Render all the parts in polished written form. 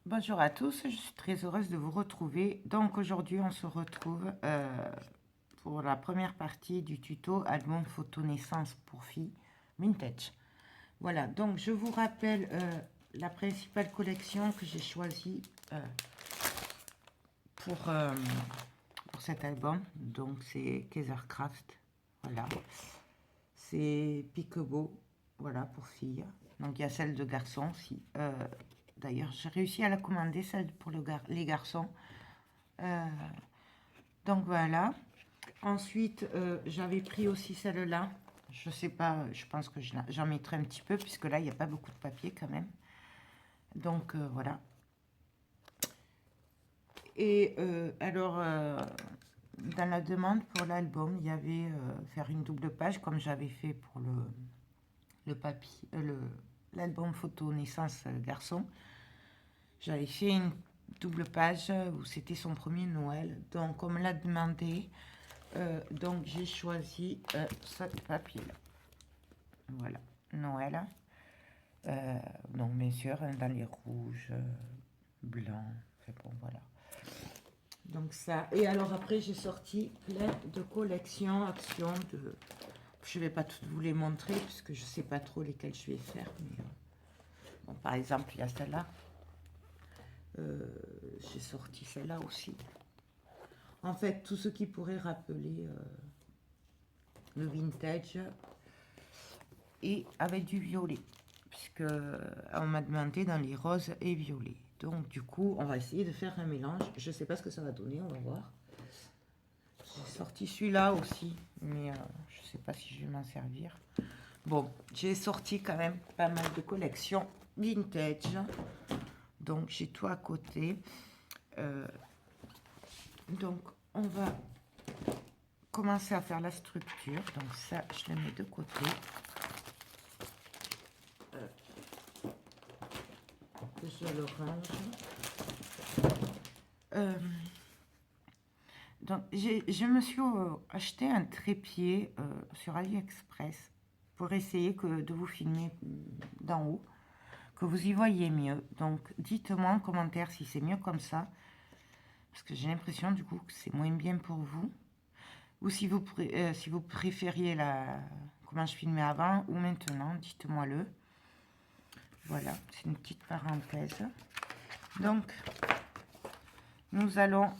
Bonjour à tous, je suis très heureuse de vous retrouver. Donc aujourd'hui, on se retrouve pour la première partie du tuto album photo naissance pour filles vintage. Voilà, donc je vous rappelle la principale collection que j'ai choisie pour, euh, pour cet album. Donc c'est Kaisercraft, voilà. C'est Peekaboo, voilà, pour filles. Donc il y a celle de garçon aussi. D'ailleurs, j'ai réussi à la commander, celle pour les garçons. Euh, donc voilà. Ensuite, j'avais pris aussi celle-là. Je sais pas, je pense que j'en mettrai un petit peu, puisque là, il n'y a pas beaucoup de papier quand même. Donc voilà. Et alors, dans la demande pour l'album, il y avait faire une double page, comme j'avais fait pour le papier, l'album photo naissance garçon. J'avais fait une double page où c'était son premier Noël. Donc, on me l'a demandé. Donc, j'ai choisi ce papier-là. Voilà, Noël. Donc, bien sûr, dans les rouges, blancs. Enfin, bon, voilà. Donc, ça. Et alors, après, j'ai sorti plein de collections, actions. Je ne vais pas toutes vous les montrer, puisque je ne sais pas trop lesquelles je vais faire. Mais, bon, par exemple, il y a celle-là. J'ai sorti celle-là aussi. En fait, tout ce qui pourrait rappeler le vintage et avec du violet, puisque on m'a demandé dans les roses et violets. Donc du coup, on va essayer de faire un mélange. Je ne sais pas ce que ça va donner, on va voir. J'ai sorti celui-là aussi, mais je ne sais pas si je vais m'en servir. Bon, j'ai sorti quand même pas mal de collections vintage. Donc j'ai tout à côté. Donc on va commencer à faire la structure. Donc ça, je le mets de côté. Que je le range. Donc, je me suis acheté un trépied sur AliExpress pour essayer de vous filmer d'en haut, que vous y voyez mieux. Donc, dites-moi en commentaire si c'est mieux comme ça, parce que j'ai l'impression du coup que c'est moins bien pour vous. Ou si vous préfériez comment je filmais avant ou maintenant, dites-moi-le. Voilà, c'est une petite parenthèse. Donc, nous allons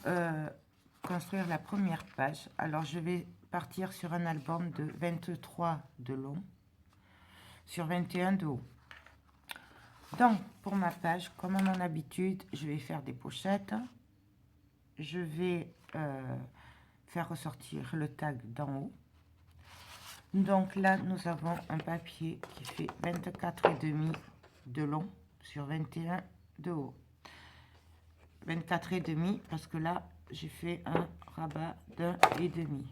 construire la première page. Alors, je vais partir sur un album de 23 de long sur 21 de haut. Donc, pour ma page, comme à mon habitude, je vais faire des pochettes. Je vais faire ressortir le tag d'en haut. Donc là, nous avons un papier qui fait 24,5 de long sur 21 de haut. 24,5 parce que là, j'ai fait un rabat d'1,5.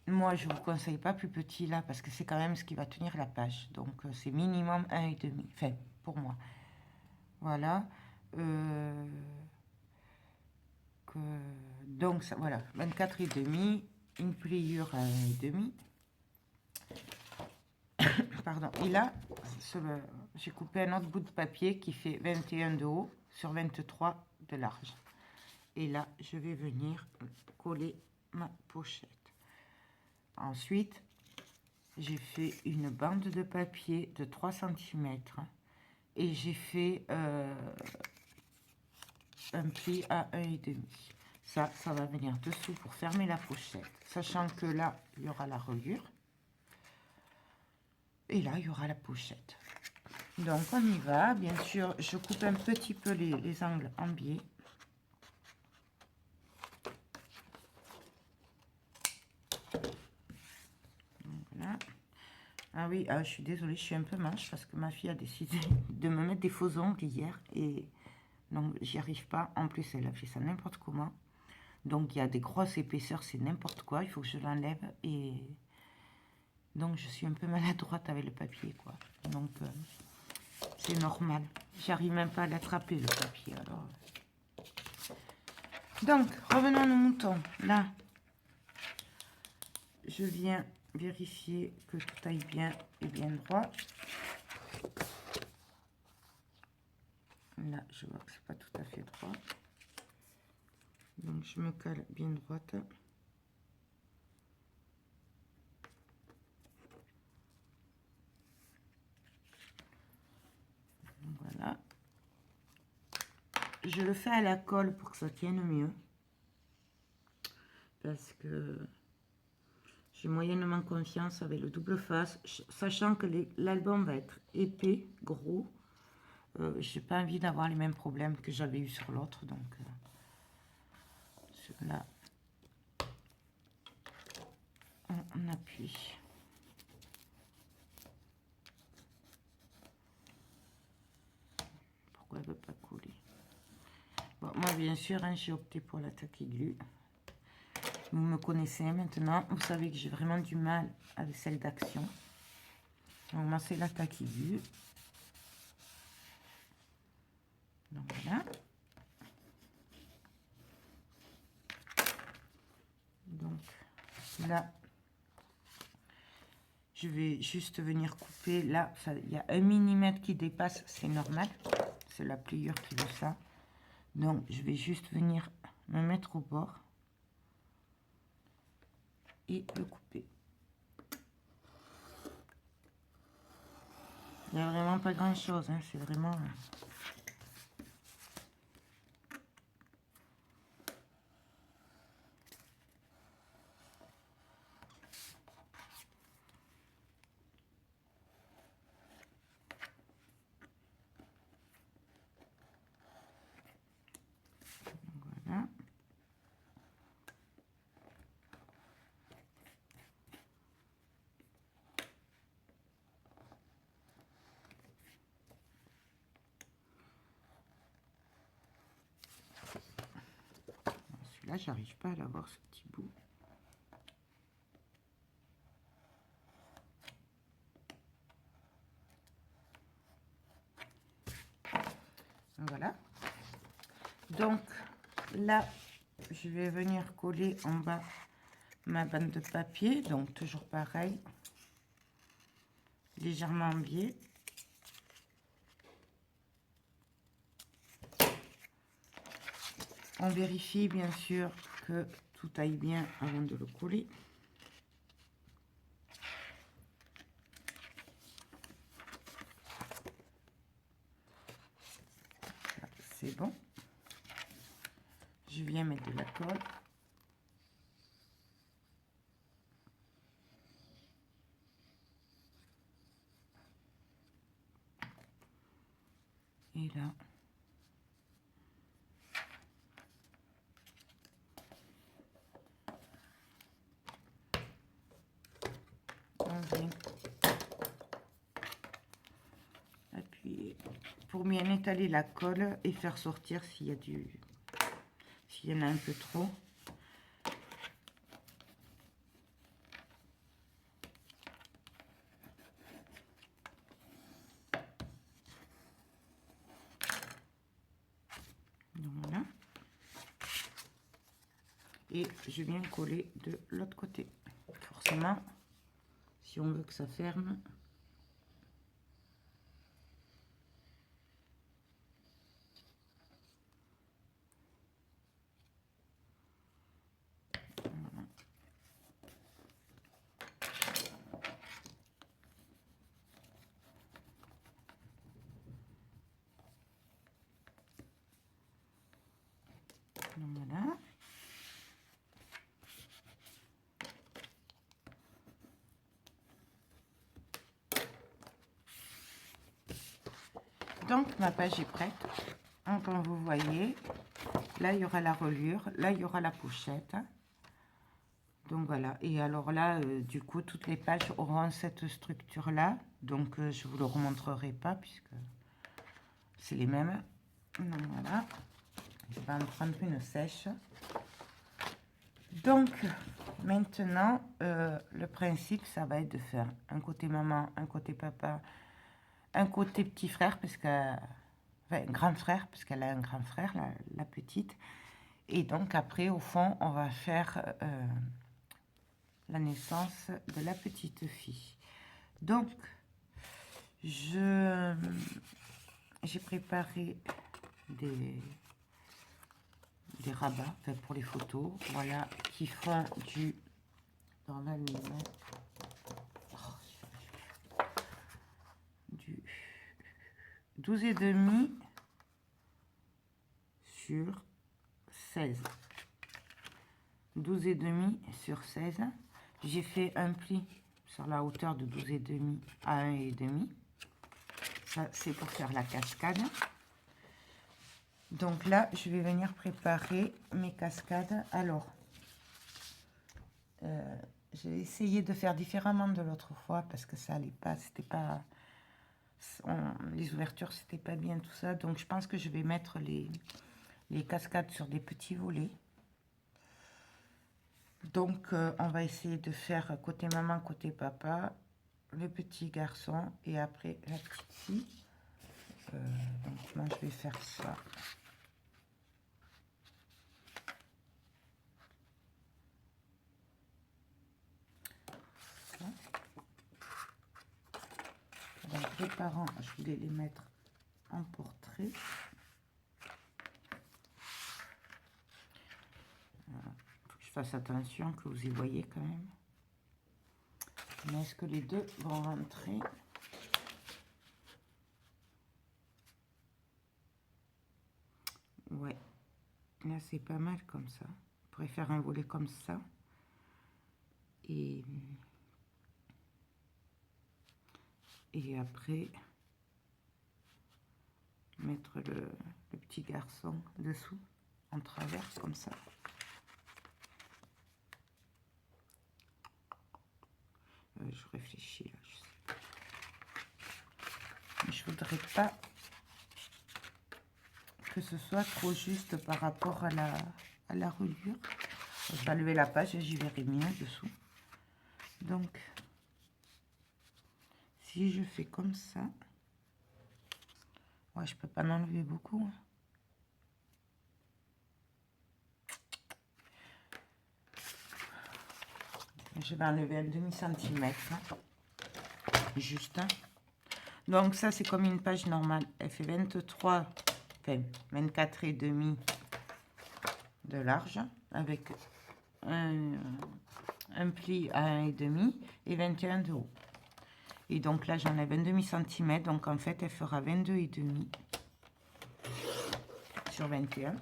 Moi, je ne vous conseille pas plus petit là, parce que c'est quand même ce qui va tenir la page. Donc, c'est minimum 1,5. Enfin, pour moi. Voilà. Donc, ça, voilà. 24,5. Une pliure à 1,5. Pardon. Et là, j'ai coupé un autre bout de papier qui fait 21 de haut sur 23 de large. Et là, je vais venir coller ma pochette. Ensuite, j'ai fait une bande de papier de 3 cm et j'ai fait un pli à 1,5. Ça va venir dessous pour fermer la pochette, sachant que là, il y aura la reliure. Et là, il y aura la pochette. Donc, on y va. Bien sûr, je coupe un petit peu les angles en biais. Voilà. Ah oui, je suis désolée, je suis un peu manche parce que ma fille a décidé de me mettre des faux ongles hier et donc j'y arrive pas. En plus, elle a fait ça n'importe comment. Donc il y a des grosses épaisseurs, c'est n'importe quoi. Il faut que je l'enlève et donc je suis un peu maladroite avec le papier, quoi. Donc c'est normal. J'arrive même pas à l'attraper le papier. Alors. Donc revenons à nos moutons. Là, je viens vérifier que tout aille bien et bien droit. Là, je vois que c'est pas tout à fait droit. Donc, je me cale bien droite. Voilà. Je le fais à la colle pour que ça tienne mieux. Parce que j'ai moyennement confiance avec le double face, sachant que l'album va être épais, gros. J'ai pas envie d'avoir les mêmes problèmes que j'avais eu sur l'autre, donc là, on appuie. Pourquoi elle veut pas coller? Bon, moi, bien sûr, hein, j'ai opté pour l'attaque aiguë. Vous me connaissez maintenant, vous savez que j'ai vraiment du mal avec celle d'action. Donc moi, c'est l'attaque aiguë. Donc voilà. Donc là, je vais juste venir couper. Là, il y a 1 mm qui dépasse, c'est normal. C'est la pliure qui veut ça. Donc, je vais juste venir me mettre au bord et le couper. Il n'y a vraiment pas grand chose, hein, c'est vraiment... Voilà. Celui-là, j'arrive pas à l'avoir, ce petit bout. Voilà. Donc, là, je vais venir coller en bas ma bande de papier. Donc, toujours pareil. Légèrement en biais. On vérifie bien sûr que tout aille bien avant de le coller. C'est bon. Je viens mettre de la colle. Et là, on vient appuyer pour bien étaler la colle et faire sortir s'il y en a un peu trop. Voilà. Et je viens coller de l'autre côté. Forcément, si on veut que ça ferme. Voilà. Donc ma page est prête. Donc, comme vous voyez, là il y aura la reliure, là il y aura la pochette. Donc voilà, et alors là, du coup, toutes les pages auront cette structure-là. Donc je vous le remontrerai pas puisque c'est les mêmes. Donc voilà, je vais en prendre une sèche. Donc maintenant, le principe, ça va être de faire un côté maman, un côté papa, un côté petit frère, parce que, enfin, grand frère, parce qu'elle a un grand frère, la petite. Et donc après, au fond, on va faire la naissance de la petite fille. Donc, j'ai préparé des rabats, enfin pour les photos, voilà, qui font du, dans l'aluminium, du 12,5 sur 16. 12,5 sur 16. J'ai fait un pli sur la hauteur de 12,5 à 1,5. Ça, c'est pour faire la cascade. Donc là, je vais venir préparer mes cascades. Alors, j'ai essayé de faire différemment de l'autre fois parce que ça allait pas, c'était pas... les ouvertures, c'était pas bien tout ça. Donc, je pense que je vais mettre les cascades sur des petits volets. Donc, on va essayer de faire côté maman, côté papa, le petit garçon et après la petite fille. Donc, moi, je vais faire ça. Donc, les parents, je voulais les mettre en portrait. Voilà. Faut que je fasse attention que vous y voyez quand même. Mais est-ce que les deux vont rentrer? Ouais, là c'est pas mal comme ça. On pourrait faire un volet comme ça. Et après, mettre le petit garçon dessous, en travers, comme ça. Je réfléchis là, je sais pas. Mais je voudrais pas que ce soit trop juste par rapport à la reliure. Je vais lever la page et j'y verrai mieux dessous. Donc, si je fais comme ça, ouais, je peux pas en enlever beaucoup. Je vais enlever un demi-centimètre, juste. Donc ça, c'est comme une page normale. Elle fait 23, enfin 24 et demi de large, avec un pli à 1,5 et 21 de haut. Et donc là, j'enlève un demi-centimètre. Donc en fait, elle fera 22,5 sur 21.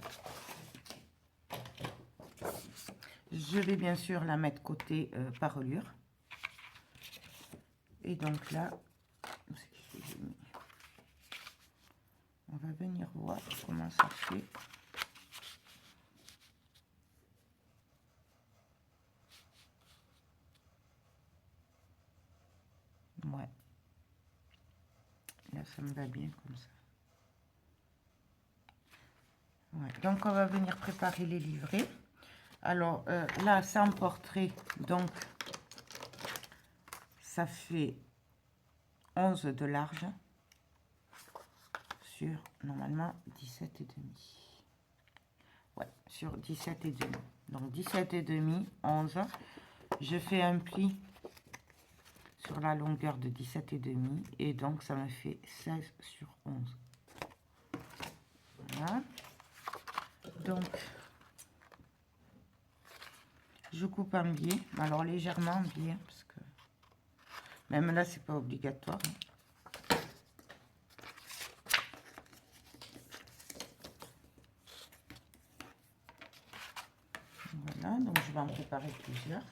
Je vais bien sûr la mettre côté parelure. Et donc là, on va venir voir comment ça fait. Ouais. Là, ça me va bien comme ça. Ouais. Donc, on va venir préparer les livrets. Alors, là, c'est en portrait. Donc, ça fait 11 de large sur, normalement, 17,5. Ouais, sur 17,5. Donc, 17,5, 11. Je fais un pli sur la longueur de 17,5 et donc ça me fait 16 sur 11. Voilà. Donc, je coupe en biais, alors légèrement en biais, parce que même là, c'est pas obligatoire. Voilà, donc je vais en préparer plusieurs.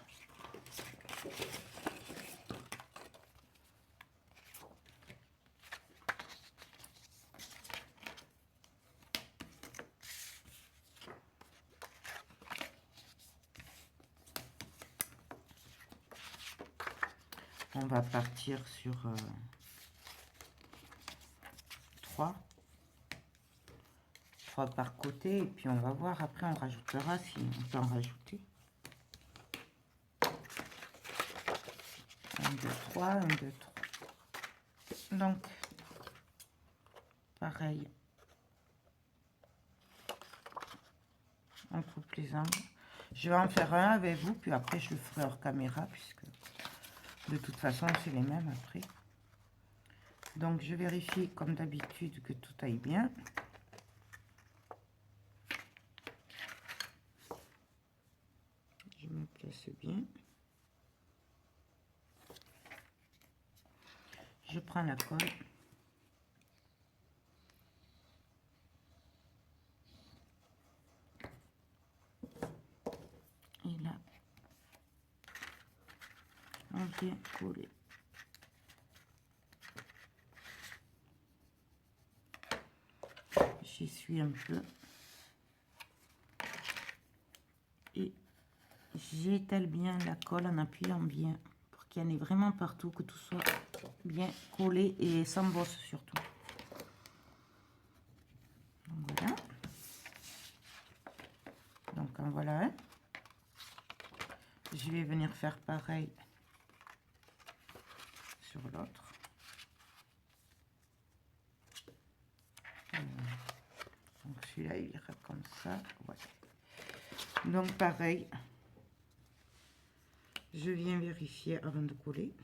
On va partir sur 3 par côté et puis on va voir après, on rajoutera si on peut en rajouter. 1, 2, 3, 1, 2, 3. Donc, pareil, on coupe les angles. Je vais en faire un avec vous, puis après je le ferai hors caméra, puisque de toute façon c'est les mêmes après. Donc je vérifie comme d'habitude que tout aille bien. fixe bien. Je prends la colle. Et là, on vient coller. J'essuie un peu. Et j'étale bien la colle en appuyant bien pour qu'il y en ait vraiment partout, que tout soit bien collé et sans bosse surtout. Donc voilà. Donc en voilà un. Je vais venir faire pareil sur l'autre. Donc celui-là il ira comme ça. Voilà. Donc pareil, je viens vérifier avant de coller.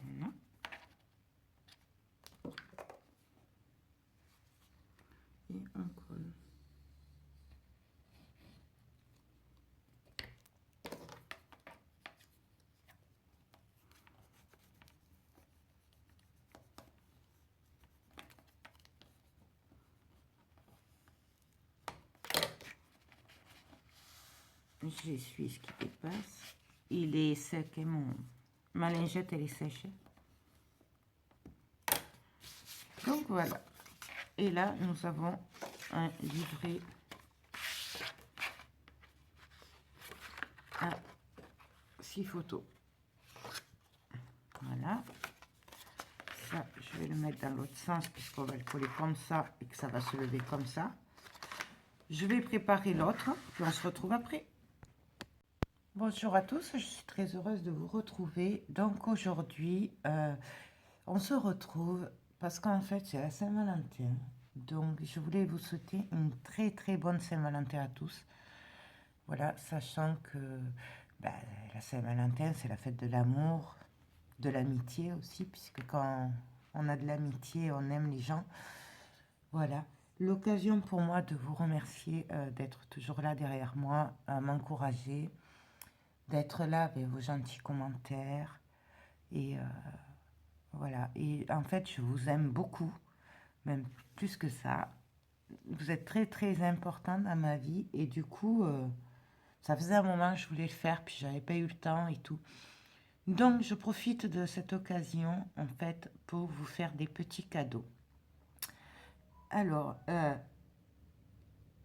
Voilà. Et on colle. J'essuie ce qui dépasse. Il est sec et ma lingette elle est sèche. Donc voilà. Et là nous avons un livret à 6 photos. Voilà. Ça, je vais le mettre dans l'autre sens puisqu'on va le coller comme ça et que ça va se lever comme ça. Je vais préparer l'autre, puis on se retrouve après. Bonjour à tous, je suis très heureuse de vous retrouver. Donc aujourd'hui, on se retrouve parce qu'en fait c'est la Saint-Valentin. Donc je voulais vous souhaiter une très très bonne Saint-Valentin à tous. Voilà, sachant que la Saint-Valentin c'est la fête de l'amour, de l'amitié aussi, puisque quand on a de l'amitié, on aime les gens. Voilà, l'occasion pour moi de vous remercier d'être toujours là derrière moi, à m'encourager, d'être là avec vos gentils commentaires. Et voilà, et en fait, je vous aime beaucoup, même plus que ça. Vous êtes très très important dans ma vie et du coup, ça faisait un moment que je voulais le faire, puis j'avais pas eu le temps et tout. Donc, je profite de cette occasion, en fait, pour vous faire des petits cadeaux. Alors,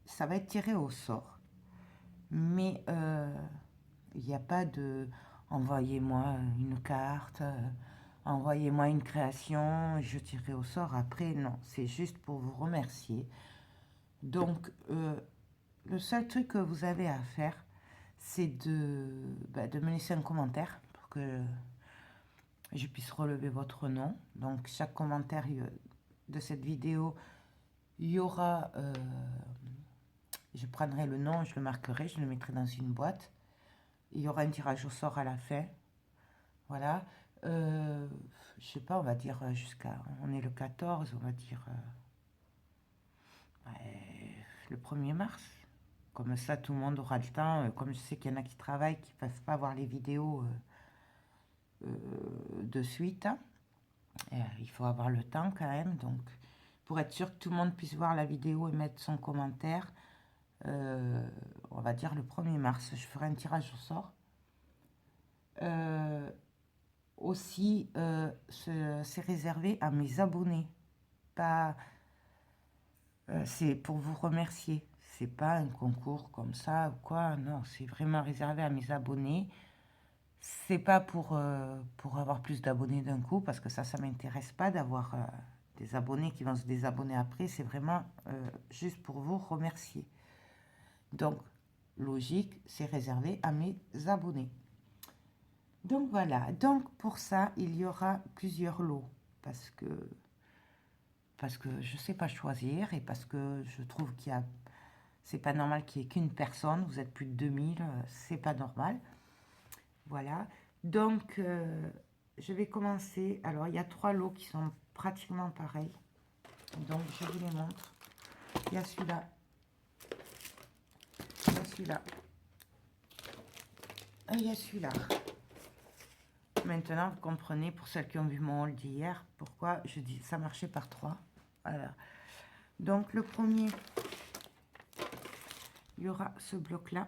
ça va être tiré au sort. Mais il n'y a pas de envoyez-moi une carte, envoyez-moi une création, je tirerai au sort après. Non, c'est juste pour vous remercier. Donc, le seul truc que vous avez à faire, c'est de me laisser un commentaire pour que je puisse relever votre nom. Donc, chaque commentaire de cette vidéo, il y aura... je prendrai le nom, je le marquerai, je le mettrai dans une boîte. Il y aura un tirage au sort à la fin. Voilà. Je sais pas, on va dire jusqu'à... On est le 14, on va dire... le 1er mars. Comme ça, tout le monde aura le temps. Comme je sais qu'il y en a qui travaillent, qui ne peuvent pas voir les vidéos de suite. Il faut avoir le temps quand même. Donc, pour être sûr que tout le monde puisse voir la vidéo et mettre son commentaire, on va dire le 1er mars, je ferai un tirage au sort. Aussi, c'est réservé à mes abonnés. Pas, c'est pour vous remercier. C'est pas un concours comme ça ou quoi. Non, c'est vraiment réservé à mes abonnés. C'est pas pour avoir plus d'abonnés d'un coup, parce que ça m'intéresse pas d'avoir des abonnés qui vont se désabonner après. C'est vraiment juste pour vous remercier. Donc, logique, c'est réservé à mes abonnés. Donc voilà, donc pour ça, il y aura plusieurs lots, parce que je ne sais pas choisir, et parce que je trouve qu'il y a... C'est pas normal qu'il n'y ait qu'une personne, vous êtes plus de 2000, c'est pas normal. Voilà, donc je vais commencer. Alors, il y a 3 lots qui sont pratiquement pareils. Donc, je vous les montre. Il y a celui-là. Il y a celui-là. Et il y a celui-là. Maintenant, vous comprenez, pour celles qui ont vu mon haul d'hier, pourquoi je dis ça marchait par 3. Voilà. Donc, le premier, il y aura ce bloc-là.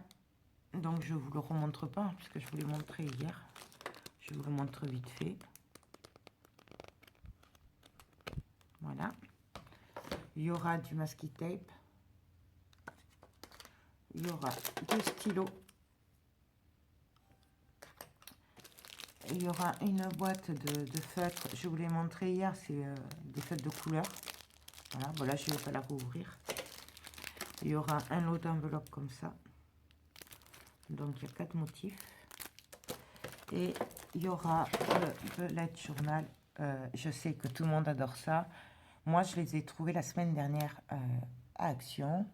Donc, je ne vous le remontre pas, puisque je vous l'ai montré hier. Je vous le montre vite fait. Voilà. Il y aura du masking tape. Il y aura deux stylos. Il y aura une boîte de feutres. Je vous l'ai montré hier, c'est des feutres de couleur. Voilà, bon là je ne vais pas la rouvrir. Il y aura un lot d'enveloppes comme ça. Donc il y a 4 motifs. Et il y aura le bullet journal. Je sais que tout le monde adore ça. Moi je les ai trouvés la semaine dernière à Action.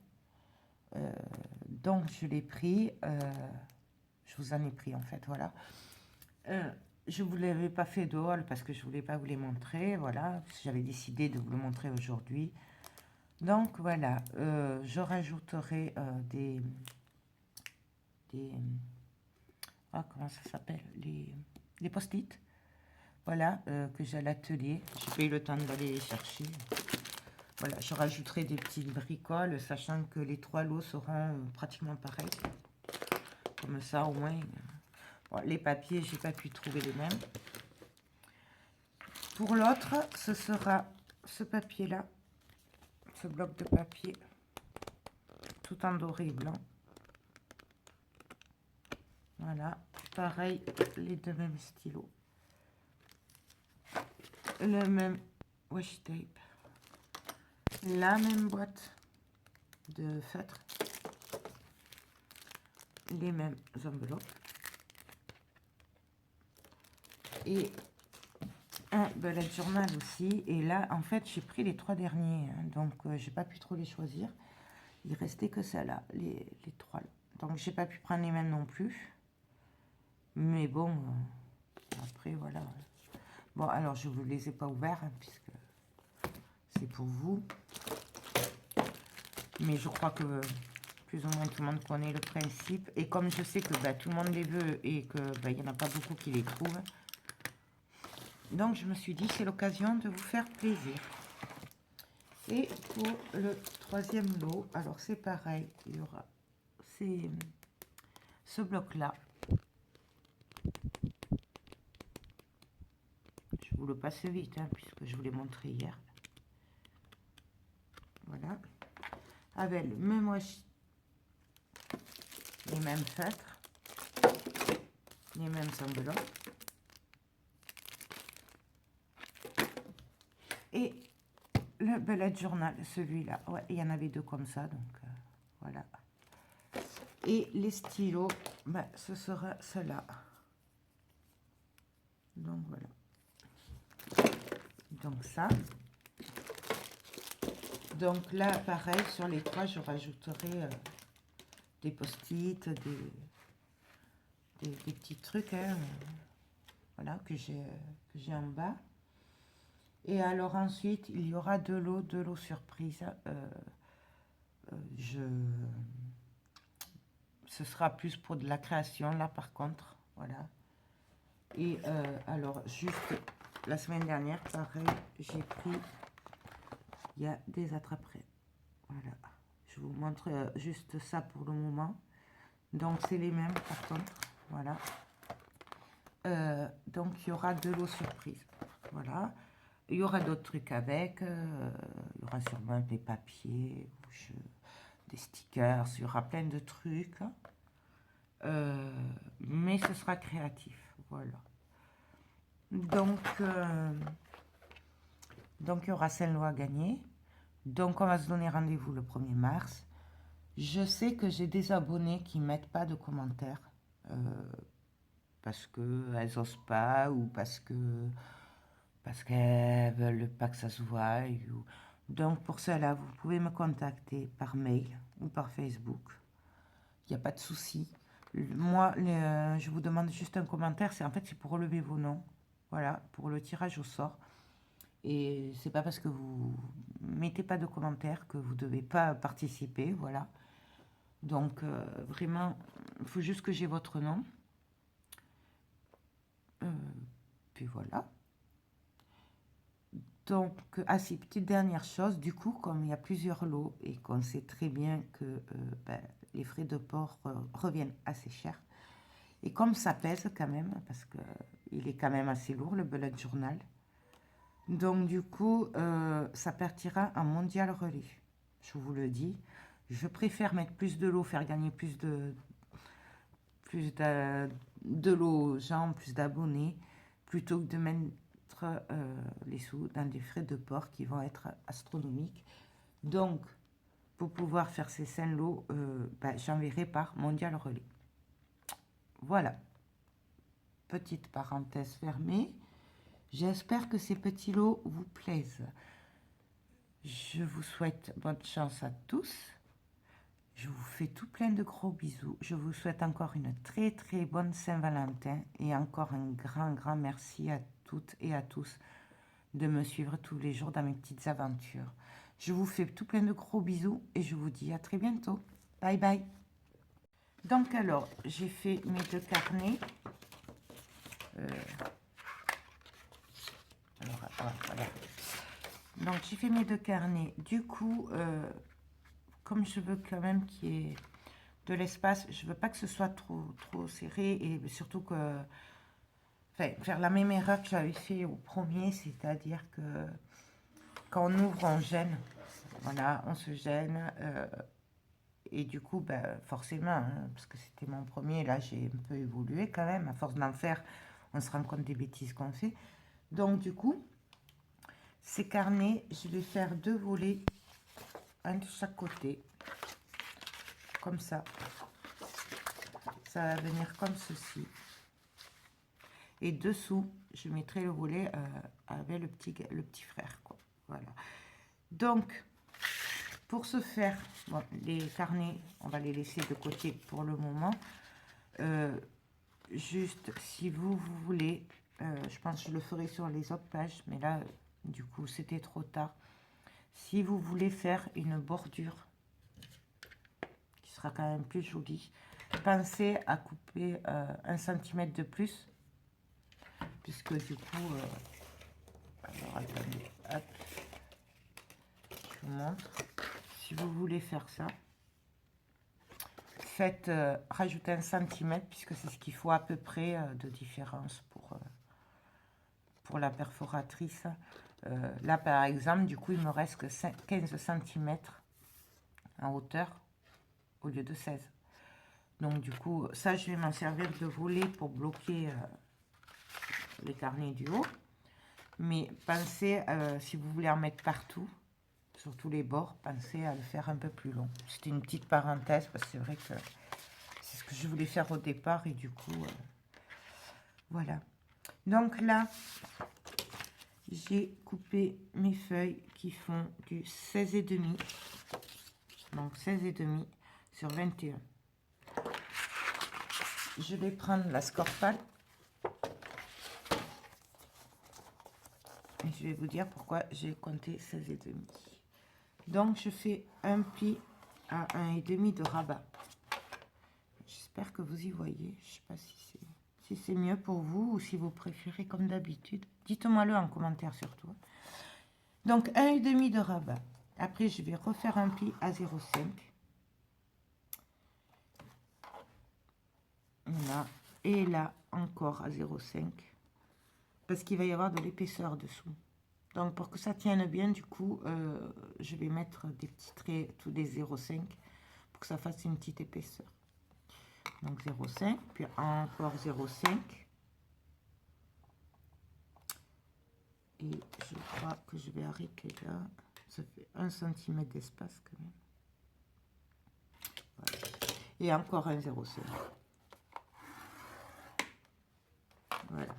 Donc je l'ai pris. Je vous en ai pris en fait, voilà. Je ne vous l'avais pas fait de haul parce que je ne voulais pas vous les montrer, voilà. J'avais décidé de vous le montrer aujourd'hui. Donc voilà, je rajouterai des comment ça s'appelle, les post-it, voilà, que j'ai à l'atelier. Je n'ai pas eu le temps d'aller les chercher. Voilà, je rajouterai des petites bricoles, sachant que les 3 lots seront pratiquement pareils. Comme ça, au moins. Bon, les papiers, j'ai pas pu trouver les mêmes. Pour l'autre, ce sera ce papier-là, ce bloc de papier, tout en doré et blanc. Voilà, pareil, les deux mêmes stylos. Le même washi tape. La même boîte de feutre. Les mêmes enveloppes. Et un bullet journal aussi. Et là, en fait, j'ai pris les 3 derniers. Hein, donc, j'ai pas pu trop les choisir. Il restait que ça là, les 3 là. Donc, j'ai pas pu prendre les mêmes non plus. Mais bon, après, voilà. Bon, alors, je vous les ai pas ouverts, hein, puisque c'est pour vous. Mais je crois que plus ou moins tout le monde connaît le principe. Et comme je sais que tout le monde les veut et que il n'y en a pas beaucoup qui les trouvent. Donc, je me suis dit, c'est l'occasion de vous faire plaisir. Et pour le 3e lot, alors c'est pareil, il y aura ce bloc-là. Je vous le passe vite, hein, puisque je vous l'ai montré hier. Voilà. Avec le même washi, les mêmes feutres, les mêmes enveloppes. Et le bullet journal, celui-là. Ouais, il y en avait 2 comme ça, donc voilà. Et les stylos, ce sera cela. Donc voilà. Donc ça. Donc là, pareil, sur les 3, je rajouterai des post-it, des petits trucs, hein, voilà, que j'ai en bas. Et alors ensuite, il y aura 2 lots surprises. Ce sera plus pour de la création, là, par contre, voilà. Et alors, juste la semaine dernière, pareil, j'ai pris, il y a des attrape-prêts. Voilà. Je vous montre juste ça pour le moment. Donc, c'est les mêmes, par contre. Voilà. Donc, il y aura 2 lots surprises. Voilà. Il y aura d'autres trucs avec. Il y aura sûrement des papiers, des stickers. Il y aura plein de trucs. Mais ce sera créatif. Voilà. Donc, il y aura 5 lots à gagner. Donc, on va se donner rendez-vous le 1er mars. Je sais que j'ai des abonnés qui ne mettent pas de commentaires parce qu'elles n'osent pas ou parce qu'elles veulent pas que ça se voie. Donc, pour cela, vous pouvez me contacter par mail ou par Facebook. Il n'y a pas de souci. Moi, je vous demande juste un commentaire. C'est pour relever vos noms. Voilà, pour le tirage au sort. Et c'est pas parce que vous mettez pas de commentaires, que vous devez pas participer, voilà. Donc, vraiment, il faut juste que j'ai votre nom. Puis voilà. Donc, si, petite dernière chose, du coup, comme il y a plusieurs lots et qu'on sait très bien que les frais de port reviennent assez cher, et comme ça pèse quand même, parce qu'il est quand même assez lourd, le bullet journal, donc du coup, ça partira en mondial relais. Je vous le dis, je préfère mettre plus de lots, faire gagner plus de lots aux gens, plus d'abonnés, plutôt que de mettre les sous dans des frais de port qui vont être astronomiques. Donc, pour pouvoir faire ces 5 lots, j'enverrai par mondial relais. Voilà. Petite parenthèse fermée. J'espère que ces petits lots vous plaisent. Je vous souhaite bonne chance à tous. Je vous fais tout plein de gros bisous. Je vous souhaite encore une très très bonne Saint-Valentin et encore un grand merci à toutes et à tous de me suivre tous les jours dans mes petites aventures. Je vous fais tout plein de gros bisous et je vous dis à très bientôt. Bye bye. Donc alors, j'ai fait mes 2 carnets. Voilà. Donc j'ai fait mes 2 carnets. Du coup, comme je veux quand même qu'il y ait de l'espace, je veux pas que ce soit trop serré et surtout que faire la même erreur que j'avais fait au premier, c'est-à-dire que quand on ouvre, on gêne. Voilà, on se gêne. Et du coup, forcément, hein, parce que c'était mon premier, là j'ai un peu évolué quand même. À force d'en faire, on se rend compte des bêtises qu'on fait. Donc du coup, ces carnets, je vais faire 2 volets, un de chaque côté, comme ça. Ça va venir comme ceci. Et dessous, je mettrai le volet avec le petit frère, quoi. Voilà. Donc, pour ce faire, bon, les carnets, on va les laisser de côté pour le moment. Juste, si vous voulez, je pense que je le ferai sur les autres pages, mais là, du coup, c'était trop tard. Si vous voulez faire une bordure, qui sera quand même plus jolie, pensez à couper 1 cm de plus, puisque du coup, alors attendez, hop, je vous montre. Si vous voulez faire ça, faites rajouter 1 cm, puisque c'est ce qu'il faut à peu près de différence pour la perforatrice. Là, par exemple, du coup, il me reste que 15 cm en hauteur au lieu de 16. Donc, du coup, ça, je vais m'en servir de volet pour bloquer les carnets du haut. Mais pensez, si vous voulez en mettre partout, sur tous les bords, pensez à le faire un peu plus long. C'était une petite parenthèse, parce que c'est vrai que c'est ce que je voulais faire au départ, et du coup, voilà. Donc là, j'ai coupé mes feuilles qui font du 16,5. Donc 16,5 sur 21. Je vais prendre la Scorpal. Et je vais vous dire pourquoi j'ai compté 16,5. Donc je fais un pli à 1,5 de rabat. J'espère que vous y voyez. Je ne sais pas si c'est mieux pour vous ou si vous préférez comme d'habitude. Dites-moi-le en commentaire surtout. Donc 1,5 de rabat. Après je vais refaire un pli à 0,5. Là. Et là encore à 0,5. Parce qu'il va y avoir de l'épaisseur dessous. Donc pour que ça tienne bien, du coup, je vais mettre des petits traits, tous des 0,5 pour que ça fasse une petite épaisseur. Donc 0,5, puis encore 0,5. Et je crois que je vais arrêter là. Ça fait 1 cm d'espace quand même. Voilà. Et encore un 0,5. Voilà.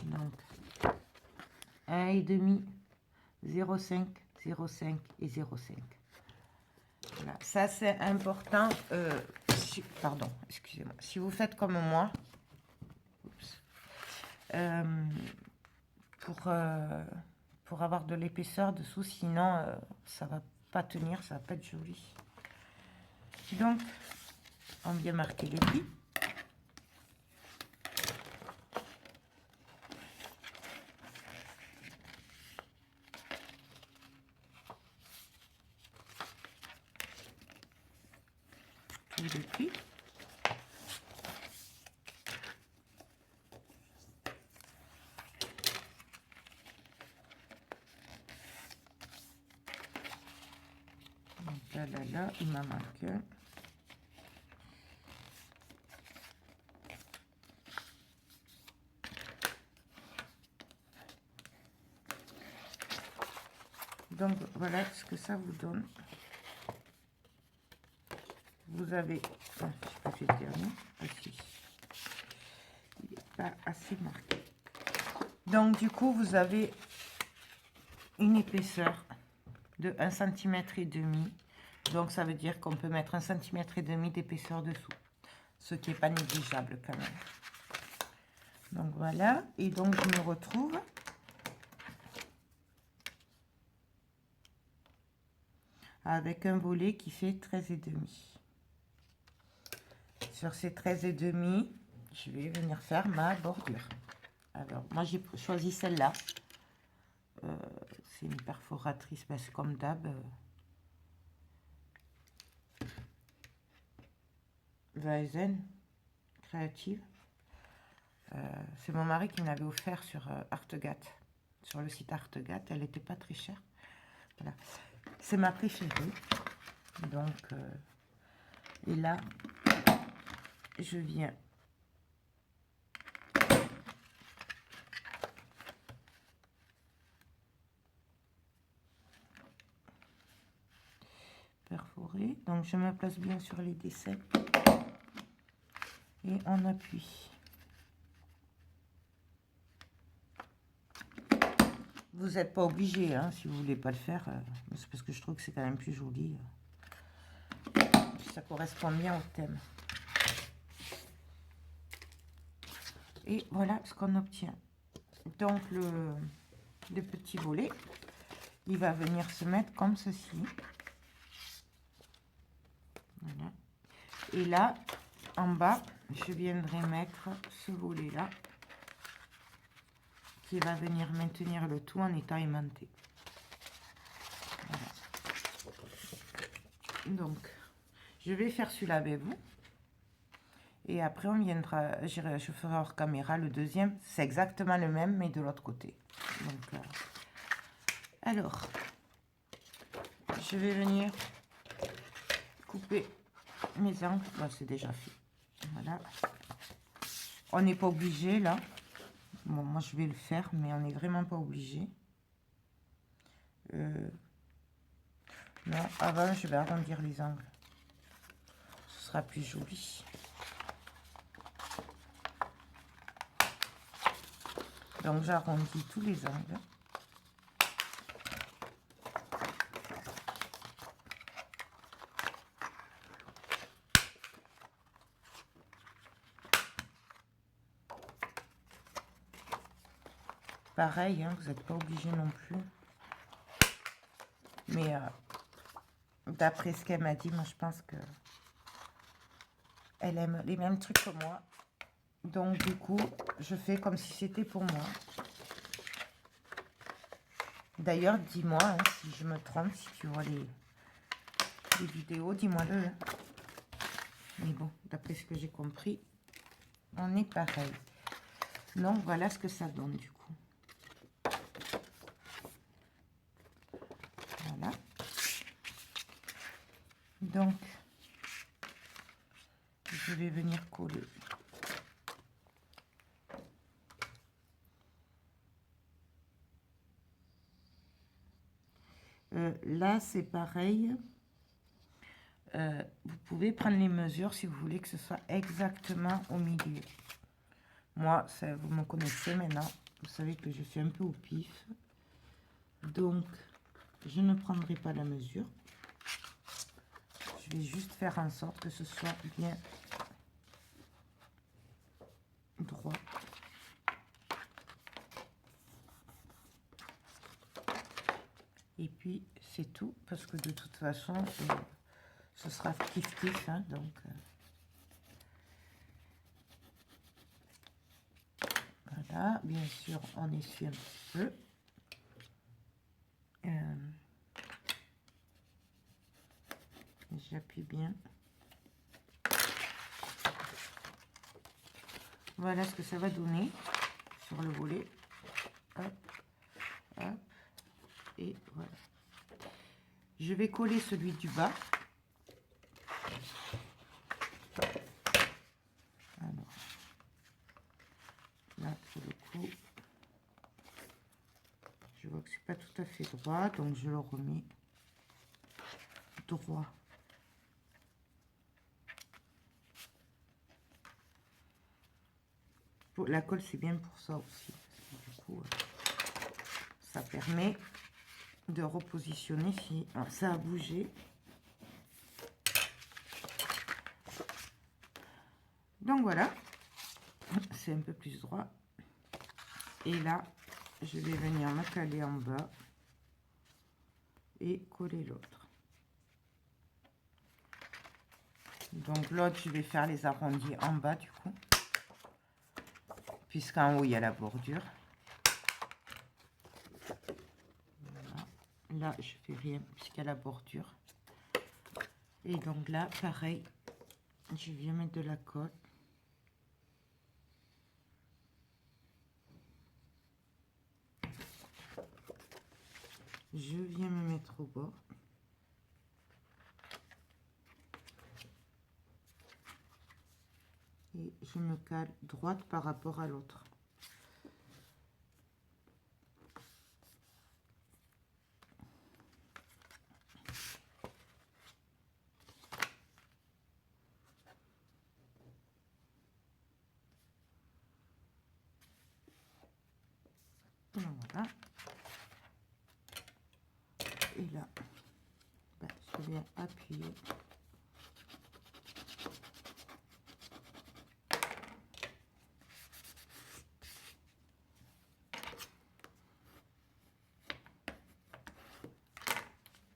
Donc 1,5, 0,5, 0,5 et 0,5. Voilà. Ça c'est important. Pardon, excusez-moi. Si vous faites comme moi, pour pour avoir de l'épaisseur dessous, sinon ça va pas tenir, ça va pas être joli. Donc, on vient marquer les plis. Tous les plis. Donc là, il m'en manque un. Donc voilà ce que ça vous donne. Vous avez, je sais pas si c'est le dernier, il n'est pas assez marqué. Donc du coup vous avez une épaisseur de 1 cm et demi. Donc ça veut dire qu'on peut mettre 1 cm et demi d'épaisseur dessous, ce qui n'est pas négligeable quand même. Donc voilà, et donc je me retrouve avec un volet qui fait 13,5. Sur ces 13,5, je vais venir faire ma bordure. Alors, moi j'ai choisi celle-là. C'est une perforatrice, parce que comme d'hab, Weizen Créative. C'est mon mari qui me l'avait offert sur Artegat, sur le site Artegat. Elle n'était pas très chère. Voilà. C'est ma préférée. Donc, et là, je viens perforer. Donc, je me place bien sur les dessins et on appuie. Vous n'êtes pas obligé, hein, si vous voulez pas le faire. C'est parce que je trouve que c'est quand même plus joli. Ça correspond bien au thème. Et voilà ce qu'on obtient. Donc le petit volet, il va venir se mettre comme ceci. Voilà. Et là, en bas, je viendrai mettre ce volet là, qui va venir maintenir le tout en étant aimanté. Voilà. Donc, je vais faire celui-là avec vous. Et après, on viendra, je ferai hors caméra le deuxième. C'est exactement le même, mais de l'autre côté. Donc, alors, je vais venir couper mes angles. Bon, c'est déjà fait. Voilà. On n'est pas obligé, là. Bon, moi, je vais le faire, mais on n'est vraiment pas obligé. Non, avant, je vais arrondir les angles. Ce sera plus joli. Donc, j'arrondis tous les angles. Pareil, hein, vous n'êtes pas obligé non plus. Mais d'après ce qu'elle m'a dit, moi, je pense que elle aime les mêmes trucs que moi. Donc, du coup, je fais comme si c'était pour moi. D'ailleurs, dis-moi hein, si je me trompe, si tu vois les vidéos, dis-moi-le. Hein. Mais bon, d'après ce que j'ai compris, on est pareil. Donc, voilà ce que ça donne, du coup. Voilà. Donc, je vais venir coller. Là, c'est pareil. Vous pouvez prendre les mesures si vous voulez que ce soit exactement au milieu. Moi, ça, vous me connaissez maintenant. Vous savez que je suis un peu au pif. Donc, je ne prendrai pas la mesure. Je vais juste faire en sorte que ce soit bien droit. Et puis, c'est tout, parce que de toute façon, ce sera kiff-kiff, hein, donc... voilà, bien sûr, on essuie un petit peu. J'appuie bien. Voilà ce que ça va donner sur le volet. Hop, hop, et voilà. Je vais coller celui du bas. Alors, là, pour le coup, je vois que c'est pas tout à fait droit, donc je le remets droit. La colle, c'est bien pour ça aussi. Parce que du coup, ça permet de repositionner si ça a bougé. Donc voilà, c'est un peu plus droit. Et là, je vais venir me caler en bas et coller l'autre. Donc l'autre, je vais faire les arrondis en bas du coup, puisqu'en haut, il y a la bordure. Voilà. Là, je fais rien puisqu'il y a la bordure. Et donc là, pareil, je viens mettre de la colle. Je viens me mettre au bord. Et je me cale droite par rapport à l'autre. Voilà. Et là, ben, je viens appuyer.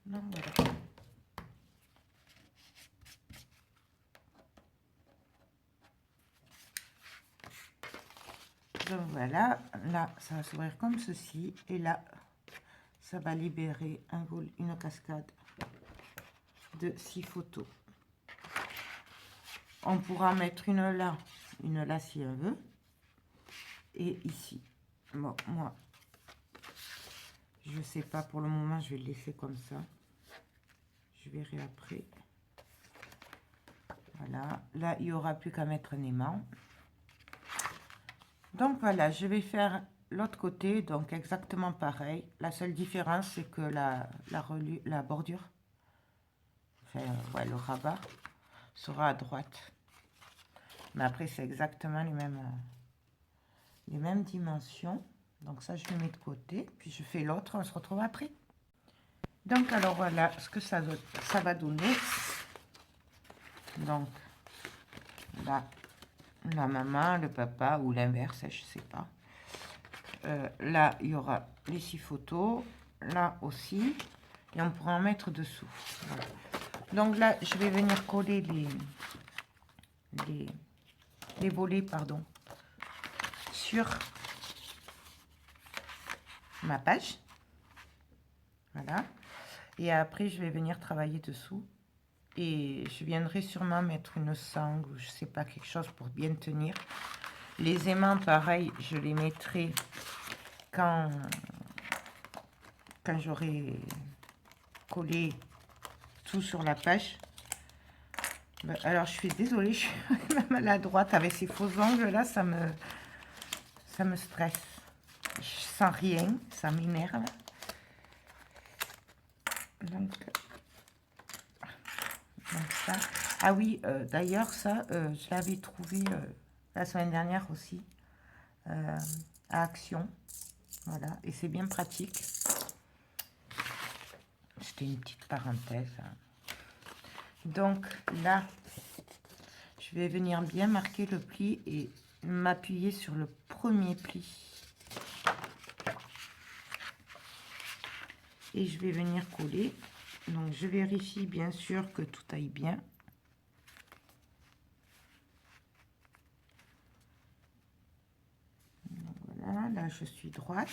Donc voilà. Donc voilà, là ça va s'ouvrir comme ceci et là ça va libérer une cascade de 6 photos. On pourra mettre une là si on veut, et ici. Bon, moi je sais pas pour le moment, je vais le laisser comme ça. Je verrai après. Voilà, là il n'y aura plus qu'à mettre un aimant. Donc voilà, je vais faire l'autre côté, donc exactement pareil. La seule différence, c'est que la bordure, enfin, ouais, le rabat, sera à droite. Mais après, c'est exactement les mêmes dimensions. Donc ça, je le mets de côté, puis je fais l'autre, on se retrouve après. Donc alors voilà ce que ça va donner. Donc là, la maman, le papa, ou l'inverse, je sais pas. Là, il y aura les 6 photos, là aussi, et on pourra en mettre dessous. Voilà. Donc là, je vais venir coller les volets, pardon, sur ma page. Voilà. Et après, je vais venir travailler dessous. Et je viendrai sûrement mettre une sangle, ou je sais pas, quelque chose pour bien tenir. Les aimants, pareil, je les mettrai quand j'aurai collé tout sur la page. Alors, je suis désolée, je suis maladroite avec ces faux ongles là, ça me stresse. Je sens rien, ça m'énerve. Donc ça. Ah oui, d'ailleurs, ça, je l'avais trouvé la semaine dernière aussi à Action. Voilà, et c'est bien pratique. C'était une petite parenthèse. Donc là, je vais venir bien marquer le pli et m'appuyer sur le premier pli. et je vais venir coller. Donc je vérifie bien sûr que tout aille bien. Voilà, là je suis droite.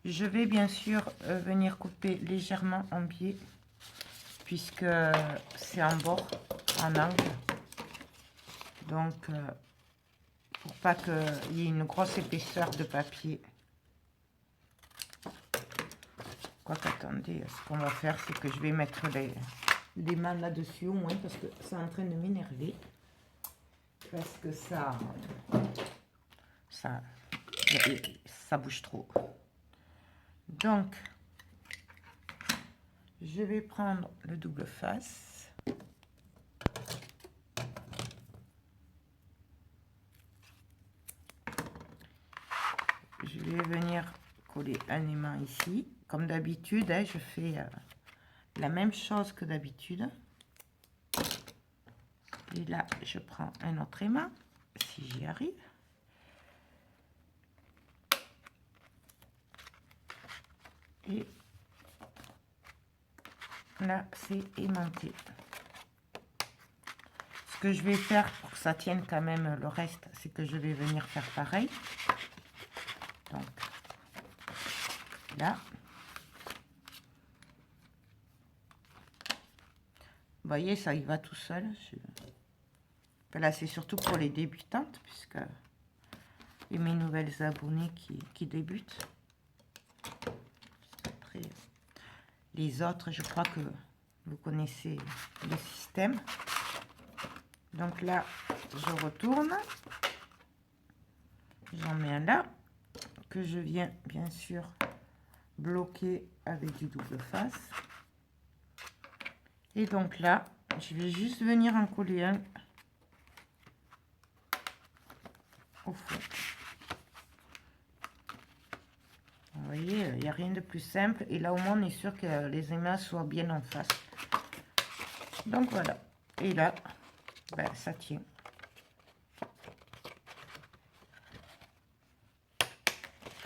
Je vais bien sûr venir couper légèrement en biais puisque c'est en bord, en angle. Donc pour pas qu'il y ait une grosse épaisseur de papier. Quoi qu'attendez, ce qu'on va faire, c'est que je vais mettre les mains là-dessus au moins parce que c'est en train de m'énerver. Parce que ça bouge trop. Donc, je vais prendre le double face. Je vais venir coller un aimant ici. Comme d'habitude, hein, je fais la même chose que d'habitude. Et là, je prends un autre aimant, si j'y arrive. Et là, c'est aimanté. Ce que je vais faire pour que ça tienne quand même le reste, c'est que je vais venir faire pareil. Donc, là. Vous voyez, ça y va tout seul. Là, c'est surtout pour les débutantes, puisque et mes nouvelles abonnées qui débutent. Après, les autres, je crois que vous connaissez le système. Donc là, je retourne. J'en mets un là, que je viens bien sûr bloquer avec du double face. Et donc là, je vais juste venir en coller un au fond. Vous voyez, il n'y a rien de plus simple. Et là, au moins, on est sûr que les aimants soient bien en face. Donc voilà. Et là, ben, ça tient.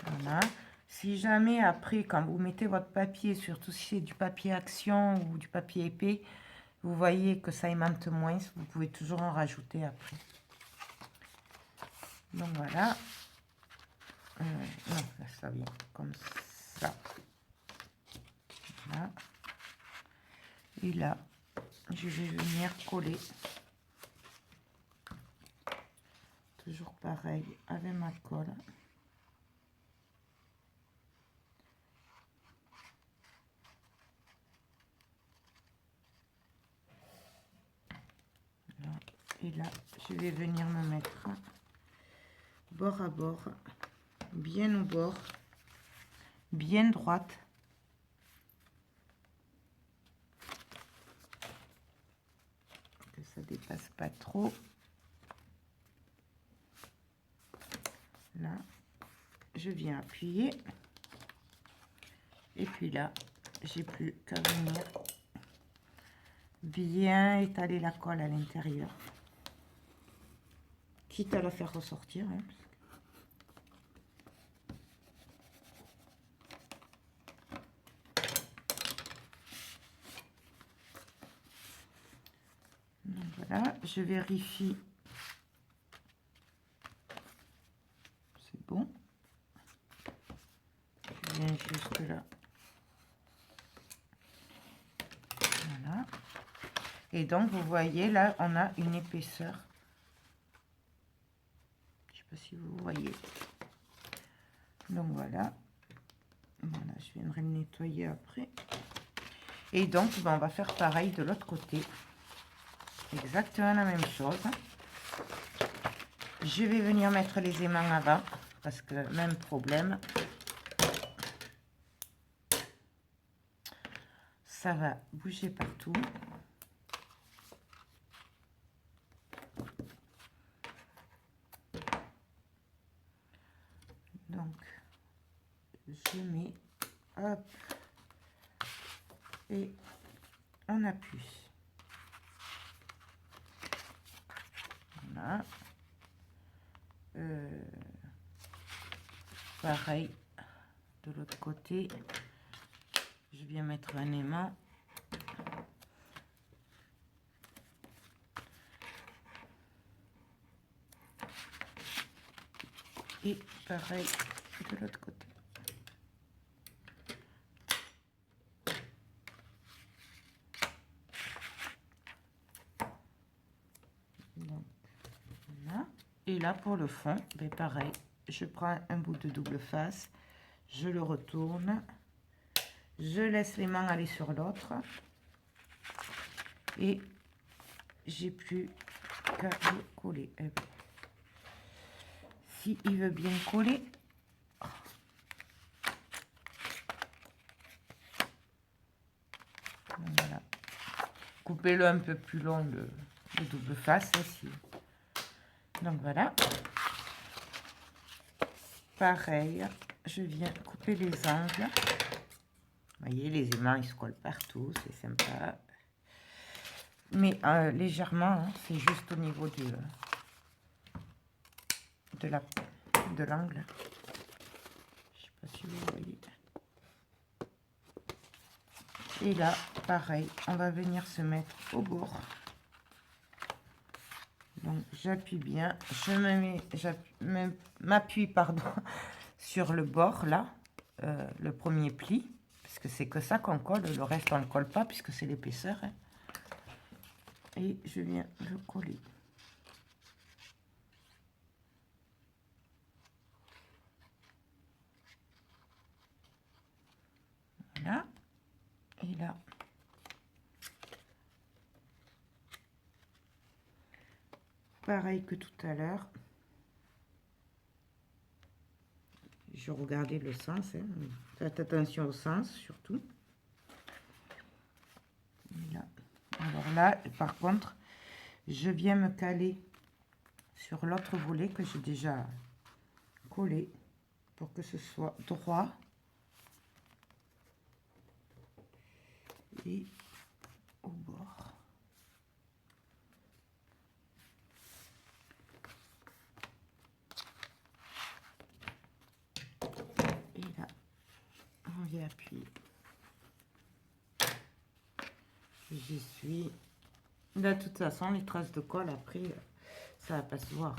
Voilà. Si jamais après, quand vous mettez votre papier, surtout si c'est du papier action ou du papier épais, vous voyez que ça aimante moins, vous pouvez toujours en rajouter après. Donc voilà. Non, là, ça vient comme ça. Voilà. Et là, je vais venir coller. Toujours pareil avec ma colle. Voilà. Et là, je vais venir me mettre bord à bord, bien au bord, bien droite. Que ça dépasse pas trop. Là, je viens appuyer. Et puis là, j'ai plus qu'à venir bien étaler la colle à l'intérieur. Quitte à la faire ressortir. Hein, donc voilà, je vérifie. C'est bon. Je viens juste là. Voilà. Et donc, vous voyez, là, on a une épaisseur. Je ne sais pas si vous voyez. Donc, voilà. Voilà, je viendrai le nettoyer après. Et donc, ben, on va faire pareil de l'autre côté. Exactement la même chose. Je vais venir mettre les aimants avant, parce que même problème. Ça va bouger partout. Donc, je mets, hop, et on appuie. Voilà. Pareil, de l'autre côté, je viens mettre un aimant. Et pareil de l'autre côté. Donc, voilà. Et là pour le fond, ben pareil, je prends un bout de double face, je le retourne, je laisse les mains aller sur l'autre et j'ai plus qu'à le coller. Eh ben, si il veut bien coller, voilà. Coupez-le un peu plus long le double face ici. Donc voilà. Pareil, je viens couper les angles. Vous voyez, les aimants ils se collent partout, c'est sympa. Mais légèrement, hein, c'est juste au niveau de l'angle. Je sais pas si vous voyez. Et là, pareil, on va venir se mettre au bord. Donc j'appuie bien, je m'appuie pardon sur le bord là, le premier pli, parce que c'est que ça qu'on colle, le reste on ne colle pas puisque c'est l'épaisseur. Hein. Et je viens le coller. Voilà. Et là. Pareil que tout à l'heure. Je regardais le sens. Hein. Faites attention au sens surtout. Là. Alors là, par contre, je viens me caler sur l'autre volet que j'ai déjà collé pour que ce soit droit. Et au bord. Et là, on vient appuyer. J'y suis. De toute façon, les traces de colle, après, ça va pas se voir.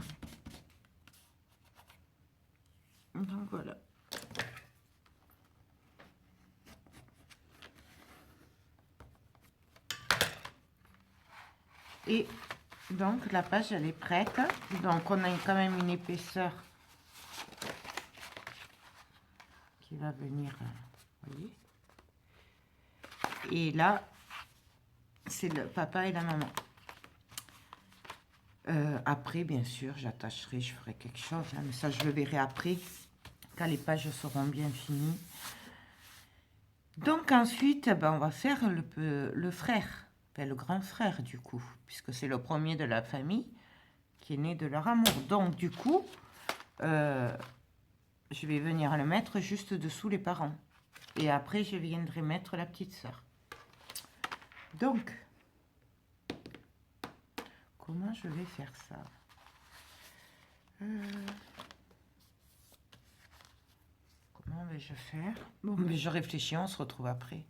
Donc voilà. Et donc la page elle est prête. Donc on a quand même une épaisseur qui va venir, voyez. Et là, c'est le papa et la maman. Après, bien sûr, j'attacherai, je ferai quelque chose, hein, mais ça je le verrai après, quand les pages seront bien finies. Donc ensuite, ben, on va faire le frère, ben, le grand frère du coup, puisque c'est le premier de la famille qui est né de leur amour. Donc du coup, je vais venir le mettre juste dessous les parents. Et après, je viendrai mettre la petite sœur. Donc, comment je vais faire ça? Comment vais-je faire? Bon, mais je réfléchis, on se retrouve après.